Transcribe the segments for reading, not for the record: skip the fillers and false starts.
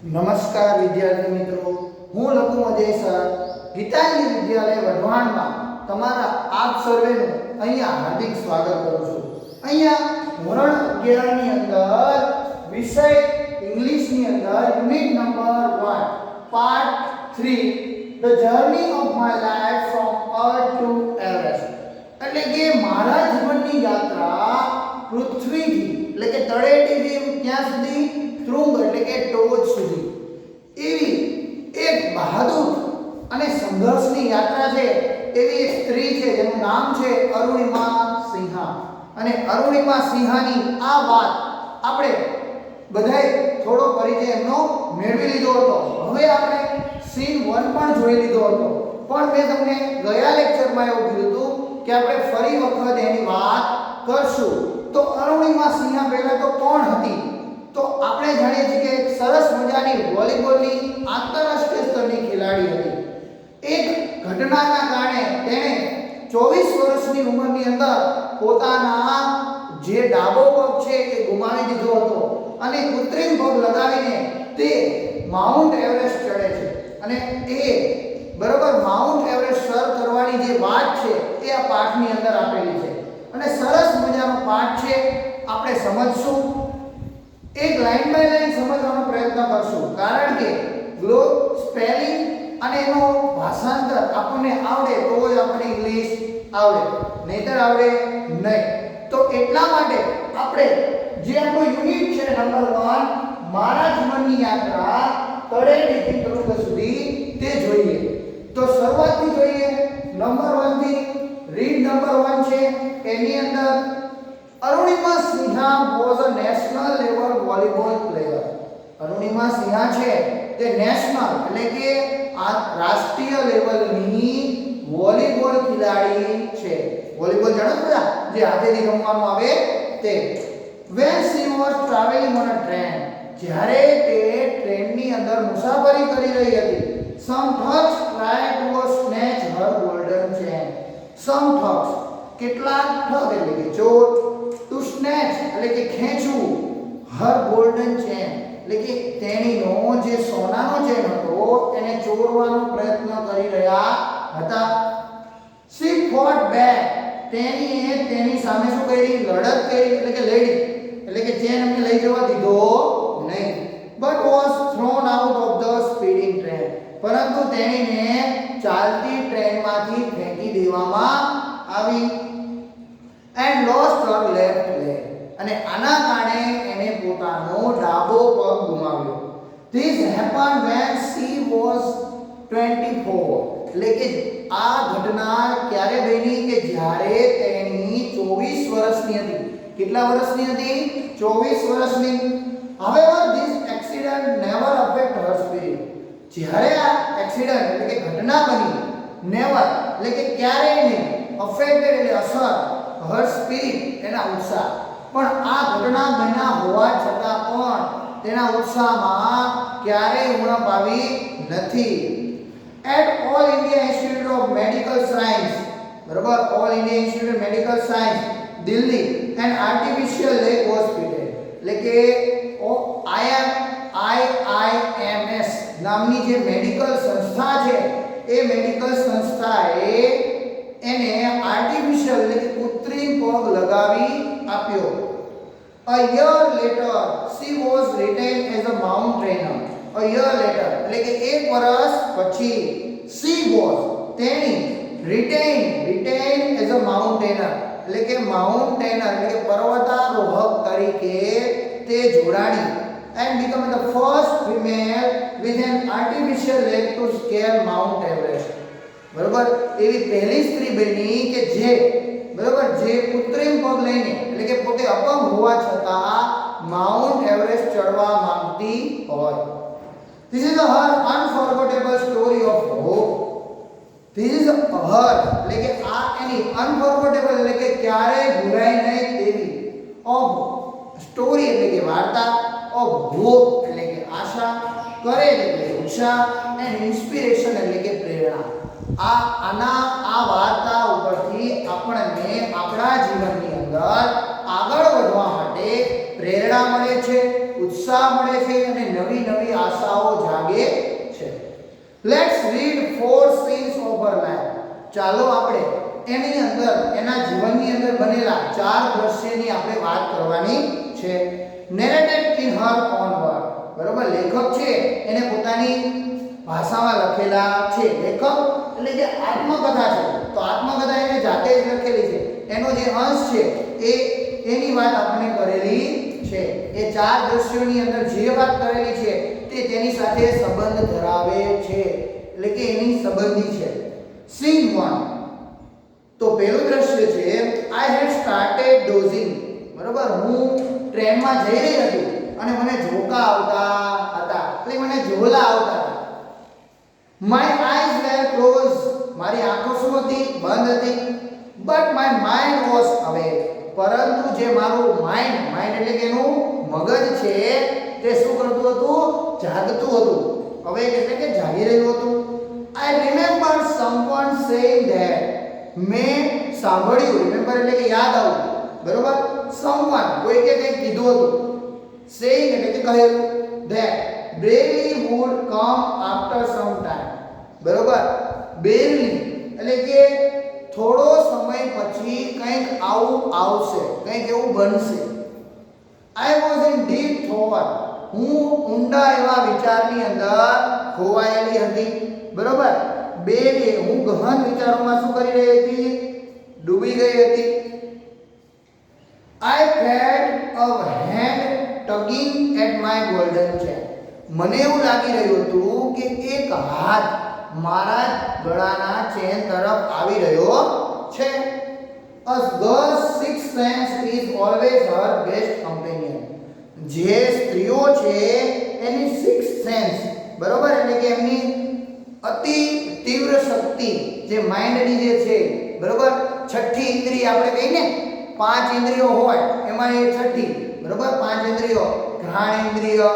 નમસ્કાર વિદ્યાર્થી મિત્રો, હું લઘુ અજય સર ગીતાંજલિ વિદ્યાલય વઢવાણમાં તમારા આપ સર્વેનું અહીંયા હાર્દિક સ્વાગત કરું છું। અહીંયા ધોરણ 11 ની અંદર વિષય ઇંગ્લિશની અંદર unit number 1 part 3 the journey of my life from earth two Everest, એટલે કે મારા જીવનની યાત્રા પૃથ્વીથી એટલે કે તળેટીથી ક્યાં સુધી ત્રુંગ એટલે કે ટોચ સુધી એવી એક બહાદુર અને સંઘર્ષની યાત્રા છે એવી એક સ્ત્રી છે જેનું નામ છે અરુણિમા સિન્હા। અને અરુણિમા સિન્હાની આ વાત આપણે બધાએ થોડો પરિચય એમનો મેળવી લીધો હતો। હવે આપણે સીન 1 પણ જોઈ લીધો હતો, પણ મેં તમને ગયા લેક્ચરમાં એવું કીધું હતું કે આપણે ફરી વખત એની વાત કરશું। તો અરુણિમા સિન્હા પહેલા તો કોણ હતી? તો આપણે જાણીએ છીએ કે એક સરસ મજાની વોલીબોલની આંતરરાષ્ટ્રીય સ્તરની ખેલાડી હતી। એક ઘટનાના કારણે તેણે 24 વર્ષની ઉંમરની અંદર પોતાના જે ડાબો પગ છે એ ગુમાવી દીધો હતો અને કૃત્રિમ પગ લગાવીને તે માઉન્ટ એવરેસ્ટ ચડે છે। અને એ બરોબર માઉન્ટ એવરેસ્ટ સર કરવાની જે વાત છે એ આ પાઠની અંદર આપેલી છે અને સરસ મજાનો પાઠ છે। આપણે સમજશું, એક લાઈન બાય લાઈન સમજવાનો પ્રયત્ન કરશું, કારણ કે સ્પેલિંગ અને એનો ભાષાંતર આપણને આવડે તો જ આપણને ઇંગ્લિશ આવડે, નહીતર આવડે નહીં। તો એટલા માટે આપણે જે આપણો યુનિટ છે નંબર 1 મારા જીવનની યાત્રા તળેટીથી ત્રુંગ સુધી તે જોઈએ। તો શરૂઆતથી જોઈએ નંબર 1 થી। રીડ નંબર 1 છે એની અંદર Arunima Sinha was a national level volleyball player. Arunima Sinha છે તે નેશનલ એટલે કે રાષ્ટ્રીય લેવલની વોલીબોલ ખેલાડી છે। વોલીબોલ જાણો છો જે હાથેથી રમવામાં આવે તે। when she was traveling on a train, જ્યારે તે ટ્રેનની અંદર મુસાફરી કરી રહી હતી, some thugs tried to snatch her golden chain। some thugs કેટલાક ઠગ એટલે કે ચોર, to snatch એટલે કે ખેંચવું, her golden chain એટલે કે તેણીનો જે સોનાનો ચેન હતો એને ચોરવાનો પ્રયત્ન કરી રહ્યા હતા। she fought back, તેણીએ તેની સામે શું કરી? લડત કરી એટલે કે લડી, એટલે કે ચેન અમને લઈ જવા દીધો નહીં। but was thrown out of the speeding train, પરંતુ તેણીને ચાલતી ટ્રેનમાંથી ફેંકી દેવામાં આવી। and lost her left leg, અને આના કારણે એને પોતાનો ડાબો પગ ગુમાવ્યો। this happened when she was 24, એટલે કે આ ઘટના ક્યારે બની? કે જ્યારે તેણી 24 વર્ષની હતી। કેટલા વર્ષની હતી? 24 વર્ષની। however this accident never affect her spirit, જ્યારે આ એક્સિડન્ટ એટલે કે ઘટના બની, નેવર એટલે કે ક્યારેય નહીં, અફેક્ટેડ એટલે અસર, હર સ્પિરિટ એના ઉત્સાહ, પણ આ ઘટના બન્યા હોવા છતાં પણ તેના ઉત્સાહમાં ક્યારેય ઉણપ આવી નથી। At all India institute of medical science, બરાબર, all India institute of medical science Delhi and artificial leg hospital એટલે કે IIMS નામની જે મેડિકલ સંસ્થા છે એ મેડિકલ સંસ્થાએ એને આર્ટિફિશિયલ એટલે કે કૃત્રિમ પગ લગાવી આપ્યો। a year later she was retained as a mount trainer। a year later એટલે કે એક વર્ષ પછી she was તેણી retained as a mountaineer એટલે કે માઉન્ટેનર એટલે કે પર્વતારોહક તરીકે તે જોડાણી। and become the first female with an artificial leg to scale Mount Everest, બરોબર, એવી પહેલી સ્ત્રી બની કે જે બરોબર જે કૃત્રિમ પગ લઈને એટલે કે પોતે અપંગ હોવા છતાં માઉન્ટ એવરેસ્ટ ચડવા માંગતી હોય। this is her unforgettable story of hope। this is her એટલે કે આ એની unforgettable એટલે કે ક્યારેય ભૂલાય નહીં તેવી of સ્ટોરી એટલે કે વાર્તા, of hope એટલે કે આશા, કરેજ એટલે ઉત્સાહ, and inspiration એટલે કે પ્રેરણા। આ વાર્તા ઉપરથી આપણને આપણા જીવનની અંદર આગળ વધવા માટે પ્રેરણા મળે છે, ઉત્સાહ મળે છે અને નવી નવી આશાઓ ચાલો આપણે એની અંદર એના જીવનની અંદર બનેલા 4 દ્રશ્યની આપણે વાત કરવાની છે. નેરેટેડ ઇન હર ઓન વર્ડ. બરોબર, લેખક છે એને પોતાની ભાષામાં લખેલા છે. લેખક એટલે જે આત્મકથા છે, તો આત્મકથા એને જાતે જ લખેલી છે. એનો જે અંશ છે એની વાત આપણે કરેલી છે. એ 4 દ્રશ્યોની અંદર જે વાત કરેલી છે તે તેની સાથે સંબંધ ધરાવે છે, એટલે કે એની સંબંધી છે. સીન 1. તો પહેલું દ્રશ્ય છે, આઈ હેડ સ્ટાર્ટેડ ડોઝિંગ. બરોબર, હું ટ્રેનમાં જઈ રહી હતી અને મને ઝોકા આવતા હતા, એટલે મને ઝોલા આવતા હતા. My eyes were close. મારી આંખો શું હતી? બંધ હતી. But my mind was awake. પરંતુ જે મારું માઇન્ડ એટલે કે એનું મગજ છે તે શું કરતું હતું? જાગતું હતું. અવેક એટલે કે જાગી રહ્યું હતું. I remember someone saying that. મેં સાંભળ્યું, રિમેમ્બર એટલે કે યાદ આવ્યું. બરોબર, સમવન કોઈ કે કંઈક કીધું હતું. સેઇંગ એટલે કે કહ્યું. That barely would come after some time. બરોબર, barely એટલે કે થોડો સમય પછી કંઈક આવું આવશે, કંઈક એવું બનશે. I was in deep thought. હું ઊંડા એવા વિચારની અંદર ખોવાયેલી હતી. બરોબર, હું ગહન વિચારોમાં શું કરી રહી હતી? ડૂબી ગઈ હતી. I felt a hand tugging at my golden chain. મને એવું લાગી રહ્યું હતું કે એક હાથ મારા ગળાના ચેન તરફ આવી રહ્યો છે. A girl's sixth sense is always her best companion. જે સ્ત્રીઓ છે એની સિક્સ્થ સેન્સ, બરોબર, એટલે કે એમની અતિ તીવ્ર શક્તિ જે માઇન્ડની જે છે, બરોબર, છઠ્ઠી ઇન્દ્રિય આપણે કહીને 5 ઇન્દ્રિયો હોય એમાં એ છઠ્ઠી, બરોબર, 5 ઇન્દ્રિયો, ઘ્રાણ ઇન્દ્રિય,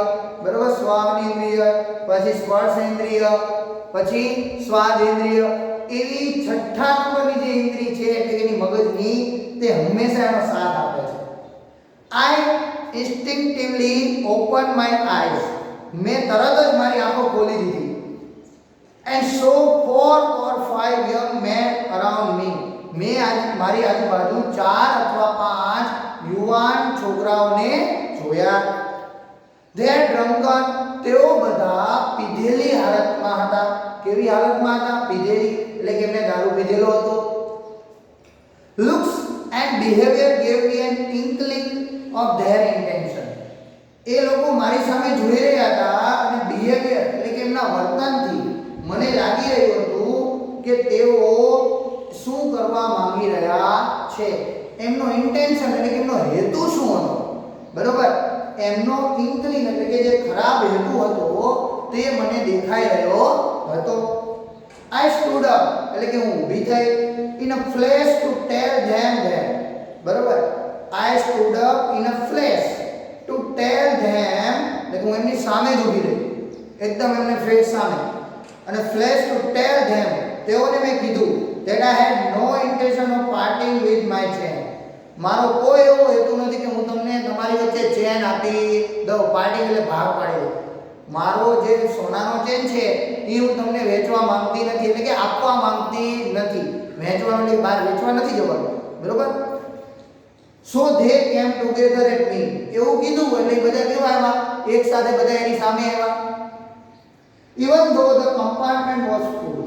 બરોબર, શ્વાન ઇન્દ્રિય, પછી સ્પર્શ ઇન્દ્રિય, પછી સ્વાદ ઇન્દ્રિય, એવી છઠ્ઠા નંબરની જે ઇન્દ્રિય છે એટલે કે એની મગજની, તે હંમેશા એનો સાથ આપે છે. I instinctively opened my eyes. મેં તરત જ મારી આંખો ખોલી દીધી. And saw 4 or 5 young men around me. મેં મારી આજુબાજુ 4 અથવા 5 યુવાન છોકરાઓને જોયા. They are drunken. તેઓ બધા પીધેલી હાલતમાં હતા. કેવી હાલતમાં હતા? પીધેલી, એટલે કે એમને દારૂ પીધેલો હતો. Looks and behavior gave me an inkling of their intention. એ લોકો મારી સામે જોઈ રહ્યા હતા અને બિહેવિયર એટલે કે એમના વર્તનથી મને લાગી રહ્યું હતું કે તેઓ શું કરવા માંગી રહ્યા છે. એમનો ઇન્ટેન્શન એટલે કે એમનો હેતુ શું હતો? બરોબર, એમનો ઇન્કલિંગ એટલે કે જે ખરાબ હેતુ હતો તે મને દેખાઈ રહ્યો હતો. I stood up એટલે કે હું ઊભી થઈ. In a flash to tell them that. બરોબર, I stood up in a flash to tell them, એટલે હું એમની સામે જ ઊભી રહી, એકદમ એમને ફેસ સામે. અને flash to tell them, તેઓને મેં કીધું that I had no intention of parting with my chain. મારો કોઈ એવો હેતુ નથી કે હું તમને તમારી વચ્ચે ચેન આપી દઉં. પાર્ટી એટલે ભાગ પાડી દઉં. મારો જે સોનાનો ચેન છે એ હું તમને વેચવા માંગતી નથી, એટલે કે આપવા માંગતી નથી. વેચવાનું એટલે બહાર વેચવા નથી જવાનું, બરોબર. So they came together at me. એવું કીધું એટલે બધા કેવા આવ્યા? એક સાથે બધા એની સામે આવ્યા. Even though the compartment was full.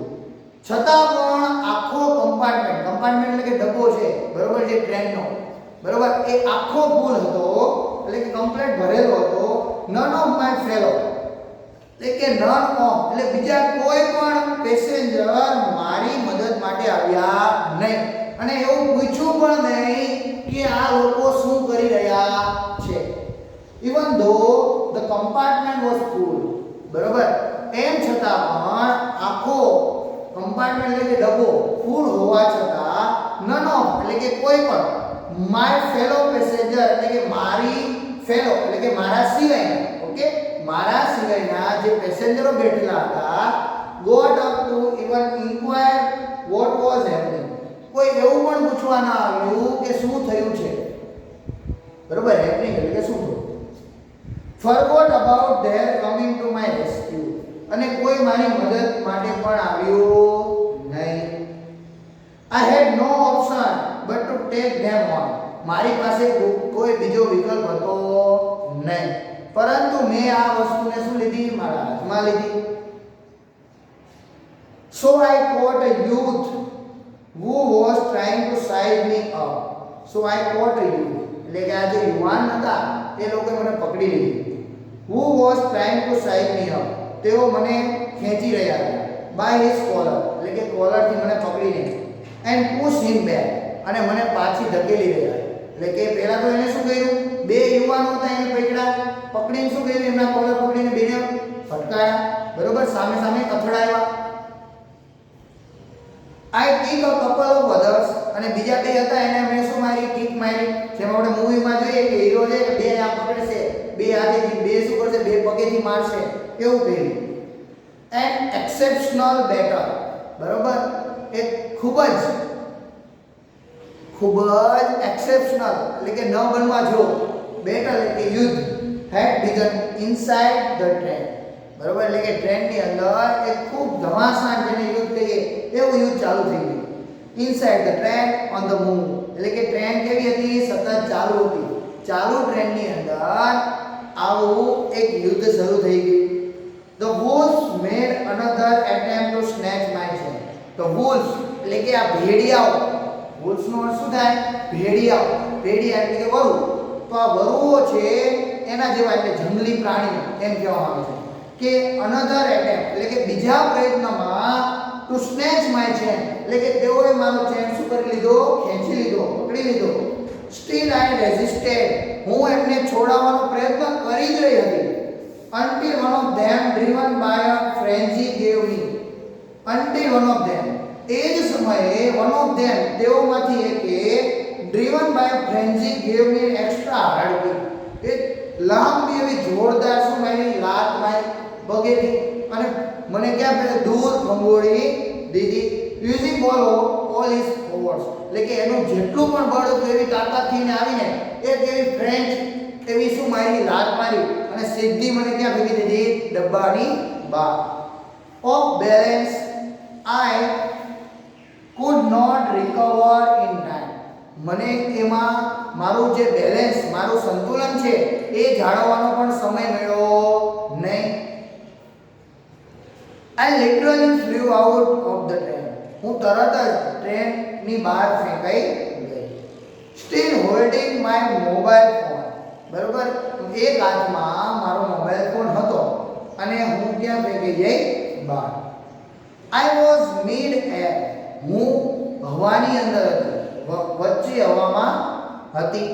છતાં પણ આખો કમ્પાર્ટમેન્ટ એટલે કે ડબ્બો છે, બરોબર, જે ટ્રેનનો, બરોબર, એ આખો ફૂલ હતો, એટલે કે કમ્પ્લીટ ભરેલો હતો. નન ઓફ માય ફેલો, એટલે કે નન ઓફ એટલે બીજા કોઈ પણ પેસેન્જર મારી મદદ માટે આવ્યા નહીં અને એવું પૂછ્યું પણ નહીં કે આ લોકો શું કરી રહ્યા છે. ઇવન ધો ધ કમ્પાર્ટમેન્ટ વોઝ ફૂલ, બરોબર, એમ છતાં પણ આખો કમ્પાર્ટમેન્ટ એટલે કે ડબ્બો ફૂલ હોવા છતાં નન ઓફ એટલે કે કોઈ પણ માય ફેલો પેસેન્જર એટલે કે મારી ફેલો એટલે કે મારા સિવાયના, ઓકે, મારા સિવાયના જે પેસેન્જરો બેઠેલા હતા, got up to even inquire what was happening. કોઈ એવું પણ પૂછવા ના આવ્યું કે શું થયું છે, બરોબર, હેપનિંગ એટલે કે શું થયું. Forgot about their coming to my rescue. અને કોઈ મારી મદદ માટે પણ આવ્યું નહીં. I had no option but to take them on. મારી પાસે કોઈ બીજો વિકલ્પ હતો નહીં, પરંતુ મેં આ વસ્તુને શું લીધી? મારા હાથમાં લીધી. So I caught a youth who was trying to size me up. So I caught a youth. એટલે કે આ જે યુવાન હતા એ લોકોએ મને પકડી લીધી. Who was trying to size me up. તેઓ મને ખેંચી રહ્યા હતા. By his collar. એટલે કે કોલરથી મને પકડીને. And push him back. અને મને પાછી ધકેલી રહ્યા. એટલે કે પહેલા તો એને શું કર્યું? બે યુવાનો હતા એને પકડીને શું કર્યું? એમના કોલર પકડીને બેને ફટકાયા. બરોબર, સામે સામે અથડાયા. I kick a couple of others. અને બીજા બે હતા એને મેં શું મારી? કિક મારી. જેમ આપણે મૂવીમાં જોઈએ કે હીરો છે કે બે આ પકડશે, બે હાથેથી, બે શું કરશે? બે પગેથી મારશે. એવું કર્યું. An exceptional battle. બરોબર, એક ખૂબ જ એક્સેપ્શનલ એટલે કે ન બનવા જો બેટલ એટલે કે યુદ્ધ had begun inside the train. બરોબર, એટલે કે ટ્રેનની અંદર એક ખૂબ ધમાસાન જેને યુદ્ધ કહીએ એવું યુદ્ધ ચાલુ થઈ ગયું. Inside the train on the move. એટલે કે ટ્રેન કેવી હતી? સતત ચાલુ હતી. ચાલુ ટ્રેનની અંદર આવું એક યુદ્ધ શરૂ થઈ ગયું. The wolves made another attempt to snatch my chain. The wolves એટલે કે આ ભેડિયાઓ. wolves નો અર્થ શું થાય? ભેડિયાઓ. ભેડિયા એટલે કે વરુ. તો આ વરુઓ છે એના જેવા એટલે જંગલી પ્રાણીઓ એમ કહેવામાં આવે છે કે another attempt એટલે કે બીજા પ્રયત્નમાં to snatch my chain એટલે કે તેઓએ મારો ચેન શું કરી લીધો? ખેંચી લીધો, પકડી લીધો. Still I resisted. હું એમને છોડાવવાનો પ્રયત્ન કરી જ રહી હતી. Until one of them driven by a frenzy gave me. Until one of them એ જ સમયે one of them તેઓમાંથી એકે driven by a frenzy gave me an extra hard kick. એક લાંબી એવી જોરદાર શું મારી? લાત મારી પગેથી અને મને ક્યાં પેલે દૂર ભંગોળી દીધી. યુઝિંગ all his force એટલે કે એનું જેટલું પણ બળ હતું એવી તાકાતથી ને આવીને એક એવી ફ્રેન્ચ એવી શું મારી? લાત મારી અને સીધી મને ક્યાં ફેંકી દીધી? ડબ્બાની બહાર. Of balance I could not recover in time. મને એમાં મારું જે બેલેન્સ, મારું સંતુલન છે એ જાળવવાનો પણ સમય મળ્યો નહીં. I literally flew out of the train. હું તરત જ ટ્રેનની બહાર ફેંકાઈ ગઈ. Still holding my mobile phone. બરોબર, એક હાથમાં મારો મોબાઈલ ફોન હતો અને હું ક્યાં ફેંકી ગઈ? બહાર. I was mid air. હું હવાની અંદર હતી, વચ્ચે હવામાં હતી.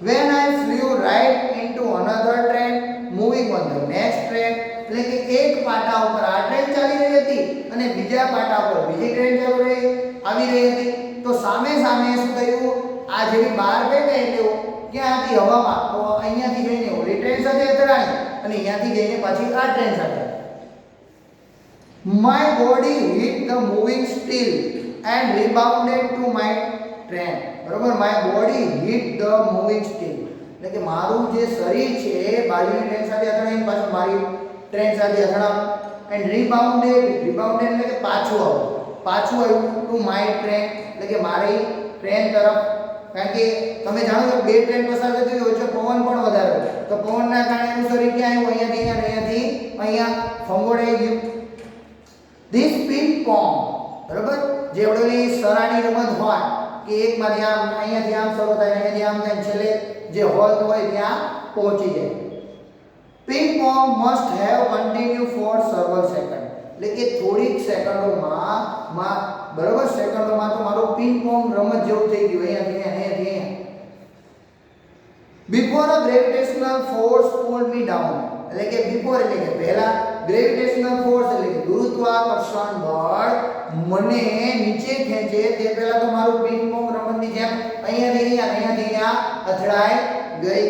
When I flew right into another train moving on the next train. એટલે કે એક પાટા ઉપર આ ટ્રેન ચાલી રહી હતી અને બીજા પાટા ઉપર બીજી ટ્રેન આવી રહી હતી. તો સામે સામે શું થયું? આ જેવી બહાર ફેંકાઈ એટલે ક્યાં હતી? હવામાં. તો અહીંયાથી જઈને ઓલી ટ્રેન સાથે અથડાઈ અને અહીંયાથી જઈને પાછી આ ટ્રેન સાથે. My body hit the moving steel and rebounded to my train. બરોબર, my body hit the moving steel એટલે કે મારું જે શરીર છે બાજુની ટ્રેન સાથે અથડાઈને પાછું મારી ટ્રેન સાથે અથડાયું. એન્ડ rebounded એટલે કે પાછું આવ્યું ટુ માય ટ્રેન એટલે કે મારી ટ્રેન તરફ. કારણ કે તમે જાણો છો બે ટ્રેન પસાર થતી હોય છે, પવન પણ વધારે હોય તો પવનના કારણે એનું શરીર ક્યાં આવ્યું? અહીંયાથી અહીંયા ફંગોળાઈ ગયું. This ping pong. બરાબર, જે ઓલી સરાની રમત હોય કે એકમાંથી આમ અહીંયાથી આમ શરૂ થાય, અહીંયાથી આમ થાય, છેલ્લે જે હોલ હોય ત્યાં પહોંચી જાય. Ping pong must have continued for several seconds. એટલે કે થોડીક સેકન્ડોમાં બરાબર સેકન્ડોમાં તો મારું પિંગ પોંગ રમત જેવું થઈ ગયું અહીંયાથી. Before a gravitational force pulled me down. એટલે કે before એટલે કે પહેલા, ગ્રેવિટેશનલ ફોર્સ એટલે કે ગુરુત્વાકર્ષણ બળ મને નીચે ખેંચે તે પહેલા તો મારું પિંગ પોંગ રમતની જેમ અહીંયાથી અહીંયા અથડાઈ ગઈ.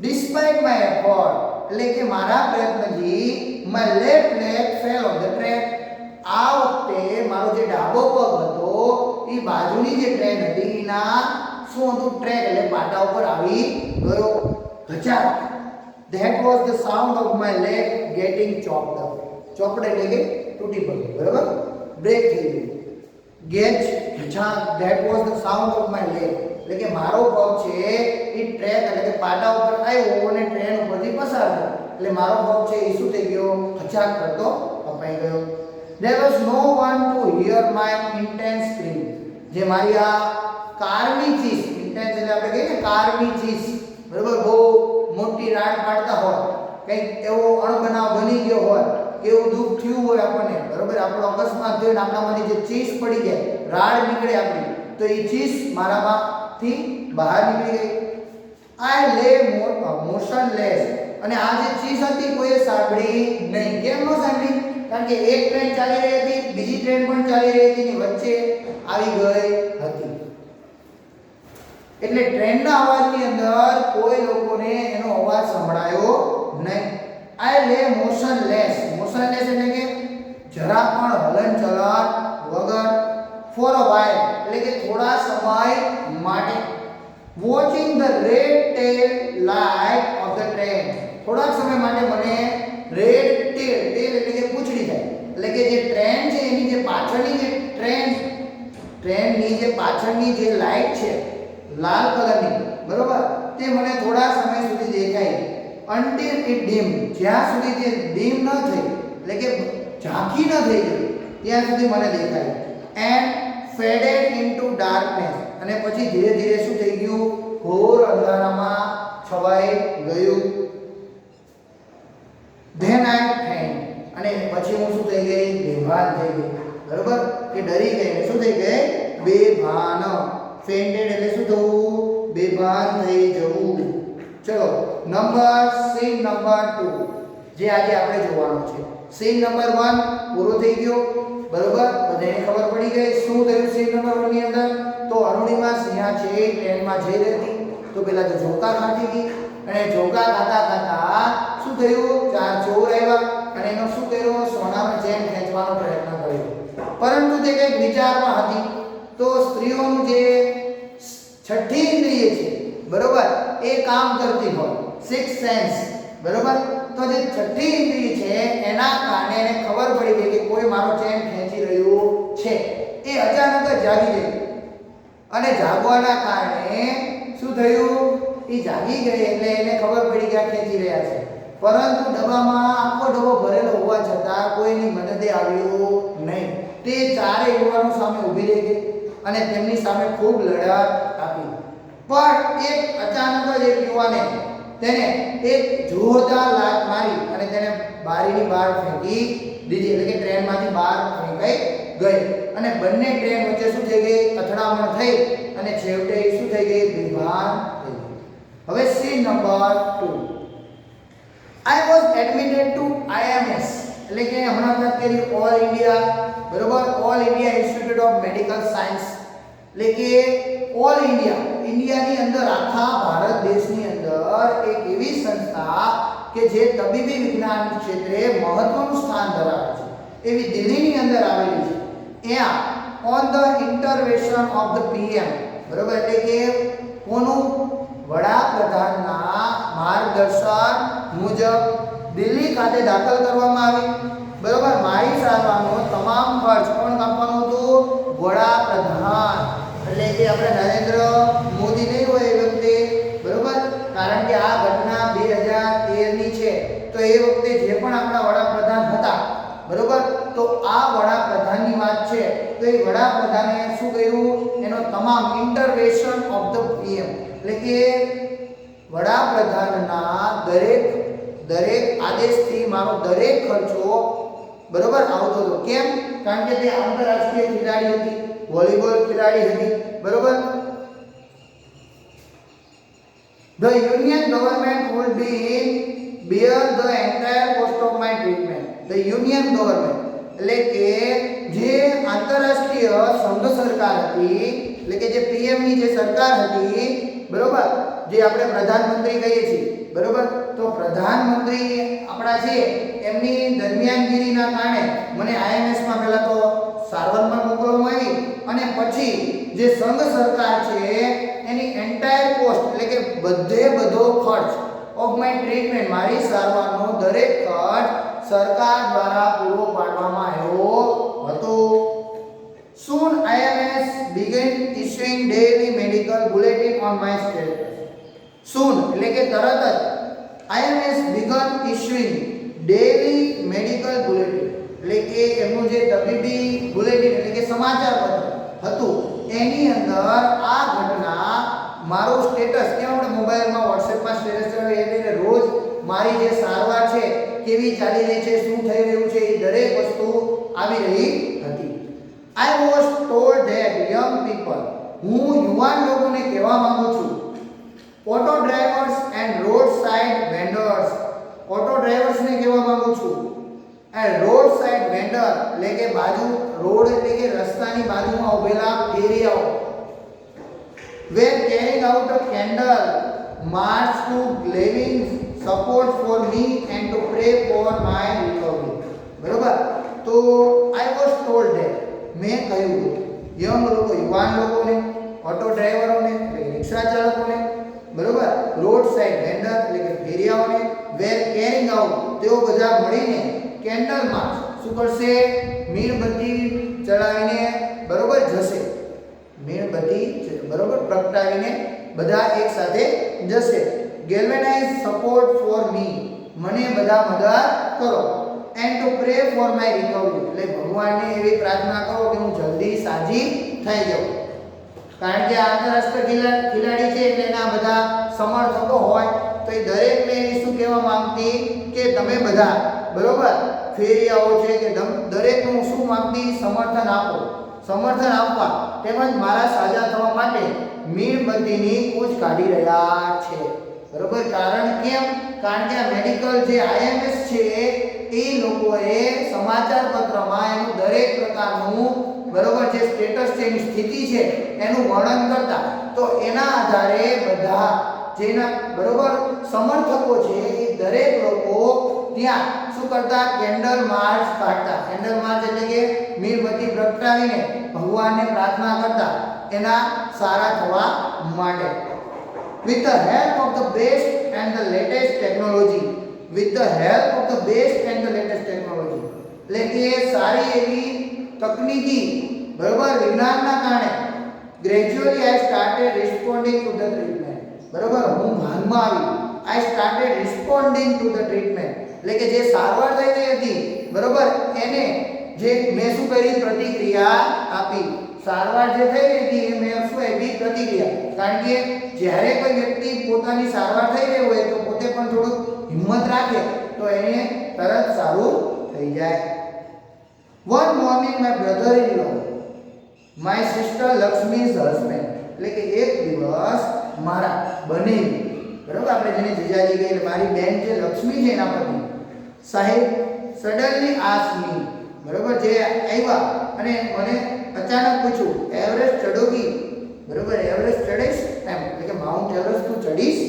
Despite my effort એટલે કે મારા પ્રયત્નથી my left leg fell off the track. આ વખતે મારો જે ડાબો પગ હતો એ બાજુની જે ટ્રેન હતી એના શું હતું? ટ્રેક એટલે પાટા ઉપર આવી ગયો. ઘચાટ. That was the sound of my leg getting chopped up. ચોપડ એટલે કે તૂટી પડ્યું. બરાબર, બ્રેક થઈ ગયું. ઝાંક that was the sound of my leg એટલે કે મારો પગ છે એ ટ્રેક એટલે કે પાટા ઉપર આવ્યો અને ટ્રેન ઉપરથી પસાર થયો એટલે મારો પગ છે એ શું થઈ ગયો ખચાક કરતો કપાઈ ગયો there was no one to hear my intense scream જે મારી આ કારની ચીસ intense એટલે આપણે કહીએ ને કારની ચીસ બરાબર બહુ મોટી રાડ પાડતા હોય કંઈક એવો અણબનાવ બની ગયો હોય કે એવું દુઃખ થયું હોય આપણને બરાબર આપણો અકસ્માત થયો ને આપણામાંથી જે ચીસ પડી જાય રાડ નીકળે આપણી તો એ ચીસ મારામાંથી બહાર નીકળી ગઈ આઈ લે મોશનલેસ અને આ જે ચીસ હતી કોઈએ સાંભળી નહીં કેમ ન સાંભળી કારણ કે એક ટ્રેન ચાલી રહી હતી બીજી ટ્રેન પણ ચાલી રહી હતી ની વચ્ચે આવી ગઈ હતી એટલે ટ્રેનના અવાજની અંદર કોઈ લોકોને એનો અવાજ સંભળાયો નહીં આઈ લે મોશનલેસ એટલે કે જરા પણ હલનચલન વગર ફોર અ વાઇલ એટલે કે થોડા સમય માટે watching the red tail light of the train થોડા સમય માટે મને રેડ ટેલ એટલે કે પૂંછડી થાય એટલે કે જે ટ્રેન છે એની જે પાછળની જે ટ્રેનની જે પાછળની જે લાઇટ છે લાલ કલરની બરોબર તે મને થોડા સમય સુધી દેખાઈ until it dim જ્યાં સુધી તે dim ન થઈ એટલે કે ઝાંખી ન થઈ ગઈ ત્યાં સુધી મને દેખાય and faded into darkness અને પછી ધીરે ધીરે શું થઈ ગયું ઘોર અંધારામાં છવાઈ ગયું then I faint અને પછી હું શું થઈ ગઈ બેભાન થઈ ગઈ બરોબર કે ડરી ગઈ શું થઈ ગઈ બેભાન fainted એટલે શું થવું બેભાન થઈ જવું ચલો સીન નંબર 2 જે આજે આપણે જોવાનું છે સીન નંબર 1 પૂરો થઈ ગયો બરોબર બધાને ખબર પડી ગઈ શું થયું સીન નંબર 1 ની અંદર તો અરુણિમા સિંહા છે ટ્રેનમાં જઈ રહી હતી તો પેલા તો ઝોકા ખાતી હતી અને ઝોકા ખાતા શું થયું ચાર ચોર આવ્યા અને એનો શું કર્યો સોનાનો ચેન ખેંચવાનો પ્રયત્ન કર્યો પરંતુ તે કંઈક વિચારમાં હતી તો સ્ત્રીઓનું જે છઠ્ઠી ઇન્દ્રિય છે બરોબર એ કામ કરતી હોય સિક્સ સેન્સ બરોબર તો જે છઠ્ઠી ઇન્દ્રિય છે એના કારણે એને ખબર પડી ગઈ કે કોઈ મારો ચેન ખેંચી રહ્યું છે એ અચાનક જ જાગી ગઈ અને જાગવાના કારણે શું થયું એ જાગી ગઈ એટલે એને ખબર પડી કે આ ખેંચી રહ્યા છે પરંતુ ડબ્બામાં આખો ડબ્બો ભરેલો હોવા છતાં કોઈની મદદે આવ્યો નહીં તે ચારે યુવાનો સામે ઊભી રહી ગઈ અને તેમની સામે ખૂબ લડત આપી પણ એક અચાનક જ એક યુવાને તેને એક જોરદાર લાત મારી અને તેને બારીની બહાર ફેંકી દીધી એટલે કે ટ્રેનમાંથી બહાર ફેંકાઈ ગઈ અને બંને ટ્રેન વચ્ચે શું થઈ ગઈ અથડામણ થઈ અને છેવટે શું થઈ ગઈ બેભાન થઈ ગઈ હવે scene number 2 I was admitted to IMS એટલે કે હમણાં વાત કરી ઓલ ઇન્ડિયા બરોબર all India institute of medical science એટલે કે ઓલ ઇન્ડિયાની અંદર આખા ભારત દેશની અંદર એક એવી સંસ્થા કે જે તબીબી વિજ્ઞાન ક્ષેત્રે મહત્વનું સ્થાન ધરાવે છે એવી દિલ્હીની અંદર આવેલી છે ત્યાં on the intervention of the PM બરોબર એટલે કે કોનું વડાપ્રધાનના માર્ગદર્શન મુજબ દિલ્હી ખાતે દાખલ કરવામાં આવી બરોબર મારી સારવારનો તમામ ખર્ચ કોણ કાપવાનું હતું વડાપ્રધાન એટલે કે આપણે નરેન્દ્ર મોદી નહીં હોય એ વખતે બરોબર કારણ કે આ ઘટના 2013 ની છે તો એ વખતે જે પણ આપણા વડાપ્રધાન હતા બરોબર તો આ વડાપ્રધાનની વાત છે તો એ વડાપ્રધાને શું કર્યું એનો તમામ ઇન્ટરવેન્શન ઓફ ધ PM એટલે કે વડાપ્રધાનના દરેક આદેશથી મારો દરેક ખર્ચો બરોબર આવતો હતો કેમ કારણ કે તે આંતરરાષ્ટ્રીય ખેલાડી હતી વોલીબોલ ખેલાડી હતી બરોબર The union government would bear the entire cost of my treatment. The union government એટલે કે જે આંતરરાષ્ટ્રીય સંઘ સરકાર હતી એટલે કે જે PM ની જે સરકાર હતી બરોબર જે આપણે પ્રધાનમંત્રી કહીએ છીએ બરોબર તો પ્રધાનમંત્રી આપણા છે એમની દરમિયાનગીરીના કારણે મને IMS માં પહેલા તો સારવારમાં મોકલવામાં આવી અને પછી જે સંઘ સરકાર છે એની એન્ટાયર કોસ્ટ એટલે કે બધો ખર્ચ ઓફ માય ટ્રીટમેન્ટ મારી સારવારનો દરેક ખર્ચ સરકાર દ્વારા પૂરો પાડવામાં આવ્યો હતો. Soon IMS began issuing daily medical bulletin on my status. Soon એટલે કે તરત જ IMS began issuing daily medical bulletin એટલે કે એમનું જે તબીબી બુલેટિન એટલે કે સમાચાર પત્ર હતું એની અંદર આ ઘટના મારું સ્ટેટસ કે આપણે મોબાઈલમાં WhatsAppમાં સ્ટેટસ ચડાવીએ એટલે રોજ મારી જે સારવાર છે કેવી ચાલી રહી છે શું થઈ રહ્યું છે એ દરેક વસ્તુ આવી રહી હતી. I was told that young people હું યુવાન લોકોને કહેવા માંગુ છું auto drivers and road side vendors auto ડ્રાઈવર્સને કહેવા માંગુ છું એન્ડ રોડ સાઇડ વેન્ડર એટલે કે બાજુ રોડ એટલે કે રસ્તાની બાજુમાં ઊભેલા ફેરિયાઓ were carrying out a candle march to giving support for me and to pray for my recovery. બરોબર તો I was told that મેં કહ્યું યંગ લોકો યુવાન લોકોને ઓટો ડ્રાઈવરોને એટલે રિક્ષા ચાલકોને બરોબર રોડ સાઇડ વેન્ડર એટલે કે ફેરિયાઓને વેર કેરિંગ આઉટ તેઓ બધા મળીને કેન્ડલ માર્ચ શું કરશે મીણબત્તી ચડાવીને બરોબર જશે મીણબત્તી બરોબર પ્રગટાવીને બધા એક સાથે જશે ગેલ્વેનાઇઝ સપોર્ટ ફોર મી મને બધા મદદ કરો and two pre for my recovery એટલે ભગવાનને એવી પ્રાર્થના કરો કે હું જલ્દી સાજી થઈ જાઉં કારણ કે આંતરરાષ્ટ્રીય ખેલાડી છે એટલે એના બધા સમર્થકો હોય તો એ દરેકને શું કહેવા માંગતી કે તમે બધા બરોબર ફેરિયાઓ છે કે દરેકનું શું માંગતી સમર્થન આપો સમર્થન આપવા તેમજ મારા સાજા થવા માટે મીણબત્તીની કૂચ કાઢી રહ્યા છે બરોબર કારણ કેમ કારણ કે આ મેડિકલ જે IMS છે એ લોકોએ સમાચાર પત્રમાં એનું દરેક પ્રકારનું બરોબર જે સ્ટેટસ છે એની સ્થિતિ છે એનું વર્ણન કરતા તો એના આધારે બધા જેના બરોબર સમર્થકો છે એ દરેક લોકો ત્યાં શું કરતા કેન્ડલ માર્ચ કાઢતા કેન્ડલ માર્ચ એટલે કે મીણબત્તી પ્રગટાવીને ભગવાનને પ્રાર્થના કરતા એના સારા થવા માટે with the help of the best and the latest technology with the help of the best and the latest technology એટલે કે સારી એવી તકનીકી બરોબર વિજ્ઞાનના કારણે gradually I started responding to the treatment બરોબર હું ભાનમાં આવી I started responding to the treatment એટલે કે જે સારવાર થઈ રહી હતી બરોબર એને જે મેં શું કરી પ્રતિક્રિયા આપી સારવાર જે થઈ રહી હતી એ મેં શું આપી પ્રતિક્રિયા કારણ કે જ્યારે કોઈ વ્યક્તિ પોતાની સારવાર થઈ રહી હોય તો પોતે પણ થોડું હિંમત રાખે તો એને તરત સારું થઈ જાય one morning my brother-in-law my sister Lakshmi's husband એટલે કે એક દિવસ મારા બનેવી બરોબર આપણે જેને જીજાજી કહીએ મારી બેન જે લક્ષ્મી છે એના પત્ની સાહેબ સડનલી આસ્ક મી બરોબર જે આવ્યા અને મને અચાનક પૂછ્યું એવરેસ્ટ ચડોગી બરોબર એવરેસ્ટ ચડીશ એમ એટલે કે માઉન્ટ એવરેસ્ટ તું ચડીશ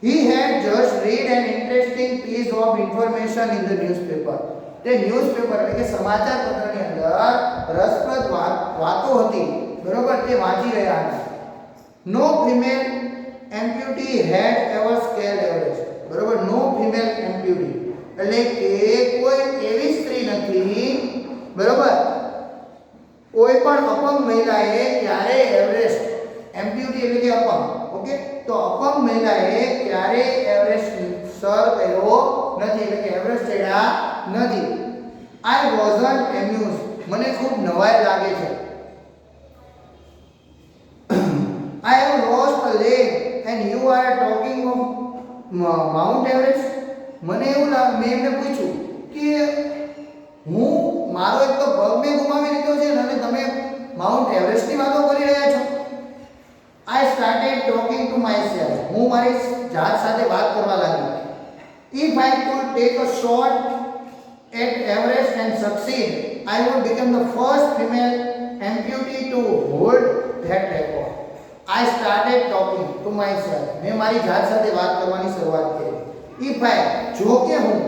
he had just read an interesting piece of information in the newspaper તે ન્યૂઝપેપર એટલે કે સમાચાર પત્રની અંદર રસપ્રદ વાતો હતી બરોબર તે વાંચી રહ્યા હતા નો ફિમેલ એમ્પ્યુટી હેડ એવર સ્કેલ્ડ એવરેસ્ટ બરોબર નો ફિમેલ એમ્પ્યુટી એટલે કે કોઈ એવી સ્ત્રી નથી બરોબર કોઈ પણ અપંગ મહિલાએ ક્યારે એવરેસ્ટ એમ્પ્યુટી એટલે કે અપંગ ઓકે તો અપંગ મહિલાએ ક્યારે એવરેસ્ટ સર કર્યો નથી એટલે કે એવરેસ્ટ ચડ્યા નથી I wasn't amused મને ખૂબ નવાઈ લાગે છે I have lost a leg and you are talking of Mount Everest મને એવું મેં એમને પૂછ્યું કે હું મારો એક તો પગ મેં ગુમાવી લીધો છે અને તમે માઉન્ટ એવરેસ્ટની વાતો કરી રહ્યા છો I started talking to myself હું મારી જાત સાથે વાત કરવા લાગ્યો if I could take a shot at Everest and succeed I would become the first female amputee to hold that record I started talking to myself मैं મારી જાત સાથે વાત કરવાની શરૂઆત કરી if I જો કે હું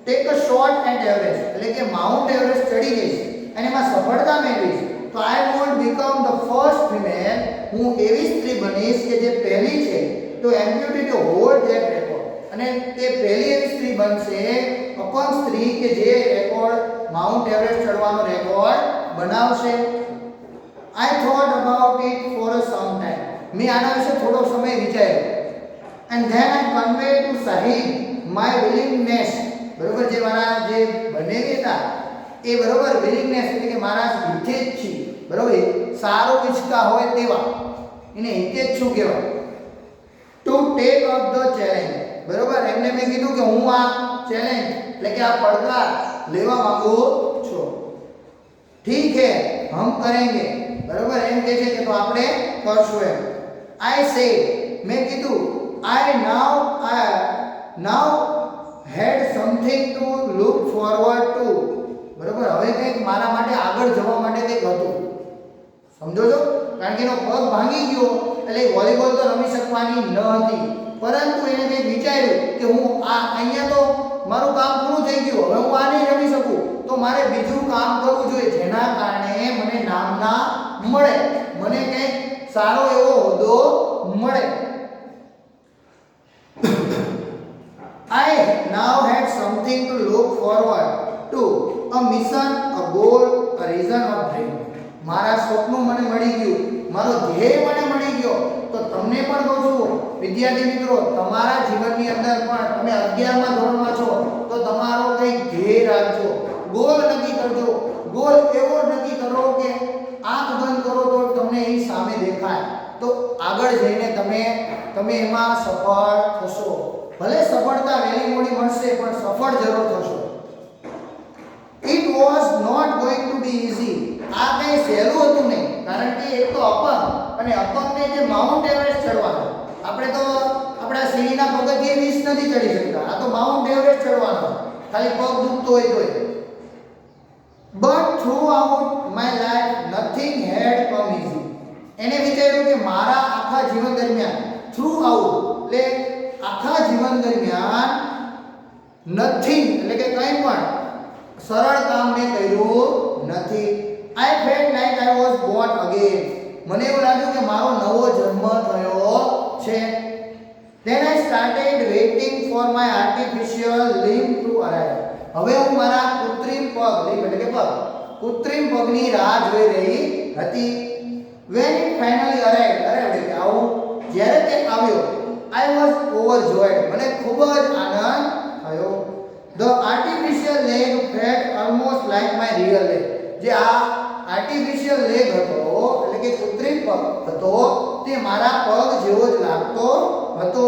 take a shot at Everest એટલે કે માઉન્ટ એવરેસ્ટ ચડી જઈશ અને એમાં સફળતા મેળવીશ તો I would become the first female હું એવી સ્ત્રી બનીશ કે જે પહેલી છે તો amputee to hold that record અને તે પહેલી એવી સ્ત્રી બનશે અપંગ સ્ત્રી કે જે રેકોર્ડ માઉન્ટ એવરેસ્ટ ચડવાનો રેકોર્ડ બનાવશે I thought about it for some time. મેં આના વિશે થોડો સમય વિચાર્યો. And then I conveyed to Sahib my willingness. બરોબર, જે મારા જે બનેવી હતા એ બરોબર વિલિંગનેસ એટલે કે મારા હિતેચ્છી, બરોબર, સારો ઈચ્છતા હોય તેવા એને હિતેચ્છુ કહેવાય. To take up the challenge. બરોબર, એમને મેં કીધું કે હું આ ચેલેન્જ એટલે કે આ પડકાર લેવા માંગુ છું. ઠીક હે, હમ કરેંગે. બરોબર, એમ કહે છે કે તો આપણે કરશું એમ. આઈ સે, મેં કીધું I now had something to look forward to. બરોબર, હવે કંઈક મારા માટે આગળ જવા માટે કંઈક હતું. સમજો છો? કારણ કે એનો પગ ભાંગી ગયો એટલે વોલીબોલ તો રમી શકવાની ન હતી, પરંતુ એને કંઈક વિચાર્યું કે હું આ અહીંયા તો મારું કામ પૂરું થઈ ગયું, હવે હું આ નહીં રમી શકું, તો મારે બીજું કામ કરવું જોઈએ જેના કારણે મને નામના મળે, મને કંઈક સારો એવો હોદ્દો મળે. I now had something to look forward to, a mission, a goal, a reason of dream. મારા સ્વપ્નું મને મળી ગયું, મારો ધ્યેય મને મળી ગયો. તો તમને પણ કહું છું વિદ્યાર્થી મિત્રો, તમારા જીવનની અંદર પણ તમે 11મા ધોરણમાં છો તો તમારો કંઈક ધ્યેય રાખજો, ગોલ નક્કી કરજો. ગોલ એવો નક્કી કરો કે આંખ બંધ કરો તો તમને એ સામે દેખાય, તો આગળ જઈને તમે એમાં સફળ થશો. ભલે સફળતા વહેલી મોડી મળશે પણ સફળ જરૂર થશો. It was not going to be easy. આ કંઈ સહેલું હતું નહીં, કારણ કે એક તો અપંગ, અને અપંગને જે માઉન્ટ એવરેસ્ટ ચડવાનો, આપણે તો આપણા સીડીના પગથિયે 20 નથી ચડી શકતા, આ તો માઉન્ટ એવરેસ્ટ ચડવાનો, ખાલી પગ દુખતો હોય તોય. But throughout my life nothing had come easy. એને વિચાર્યું કે મારા આખા જીવન દરમિયાન, throughout એટલે આખા જીવન દરમિયાન નથિંગ એટલે કે કંઈ પણ સરળ કામ મેં કર્યું નથી. I felt like I was born again. મને એવું લાગ્યું કે મારો નવો જન્મ થયો છે. Then I started waiting for my artificial limb to arrive. હવે હું મારા કૃત્રિમ પગ, limb એટલે કે પગ, કૃત્રિમ પગની રાહ જોઈ રહી હતી. When it finally arrived, એટલે કે આવું જ્યારે તે આવ્યો, I was overjoyed. મને ખૂબ જ આનંદ થયો. The artificial leg felt almost like my real leg. જે આ આર્ટિફિશિયલ લેગ હતો એટલે કે કૃત્રિમ પગ હતો તે મારા પગ જેવો જ લાગતો હતો.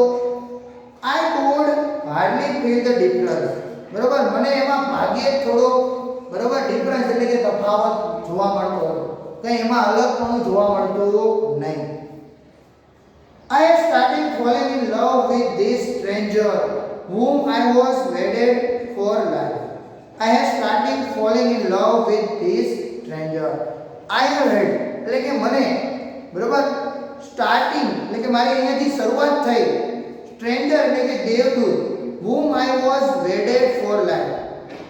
I could hardly feel the difference. બરોબર, મને એમાં ભાગ્યે થોડો બરોબર ડિફરન્સ એટલે કે તફાવત જોવા મળતો હતો, કંઈ એમાં અલગપણું જોવા મળતું નહીં. I had started falling in love with this stranger whom I was wedded for life. I had started falling in love with this stranger. I have heard એટલે કે મને બરોબર સ્ટાર્ટિંગ એટલે કે મારી અહીંયાથી શરૂઆત થઈ. સ્ટ્રેન્જર એટલે કે દેવદૂત, whom I was wedded for life.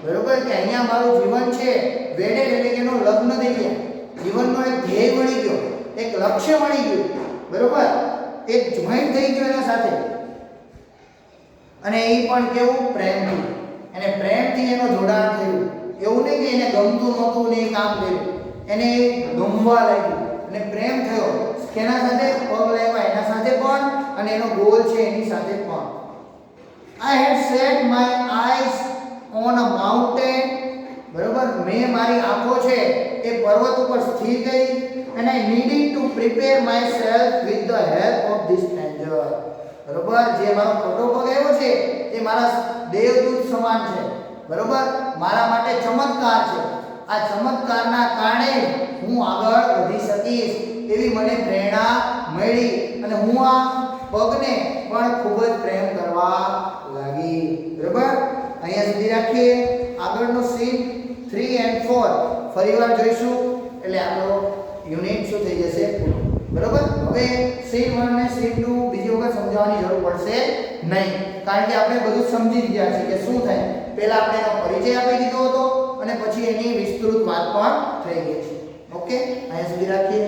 બરોબર, કે અહીંયા મારું જીવન છે, વેડેડ એટલે કે એનો લગ્ન થઈ ગયા, જીવનનો એક ધ્યેય મળી ગયો, એક લક્ષ્ય મળી ગયું, બરોબર, એક જોઈન્ટ થઈ ગયો એના સાથે. અને એ પણ કેવું પ્રેમથી, એને પ્રેમથી એનો જોડાણ થયું. એવું નહીં કે એને ગમતું નહોતું ને એ કામ કર્યું, એને ગમવા લાગ્યું અને પ્રેમ થયો. કેના સાથે? પગ લેવા એના સાથે પણ, અને એનો ગોલ છે એની સાથે પણ. I had set my eyes on a mountain. બરોબર, મેં મારી આંખો છે એ પર્વત ઉપર સ્થિર ગઈ. and I needed to prepare myself with the help of this stranger. બરોબર, જે મારો ખોટો પગ આવ્યો છે એ મારા દેવદૂત સમાન છે. બરોબર, મારા માટે ચમત્કાર છે. આ ચમત્કારના કારણે હું આગળ વધી શકીશ એવી મને પ્રેરણા મળી, અને હું આ પગને પણ ખૂબ જ પ્રેમ કરવા લાગી. બરોબર, અહીંયા સુધી રાખીએ. આગળનો સીન 3 and 4 ફરીવાર જોઈશું એટલે આપણો યુનિટ શું થઈ જશે પૂરો. બરોબર, હવે સીન 1 અને સીન 2 બીજી વખત સમજાવવાની જરૂર પડશે નહીં, કારણ કે આપણે બધું સમજી ગયા છે કે શું થાય. પહેલા આપણે એનો પરિચય આપી દીધો હતો અને પછી એની વિસ્તૃત વાત પણ થઈ ગઈ છે. ઓકે, અહીંયા સુધી રાખીએ.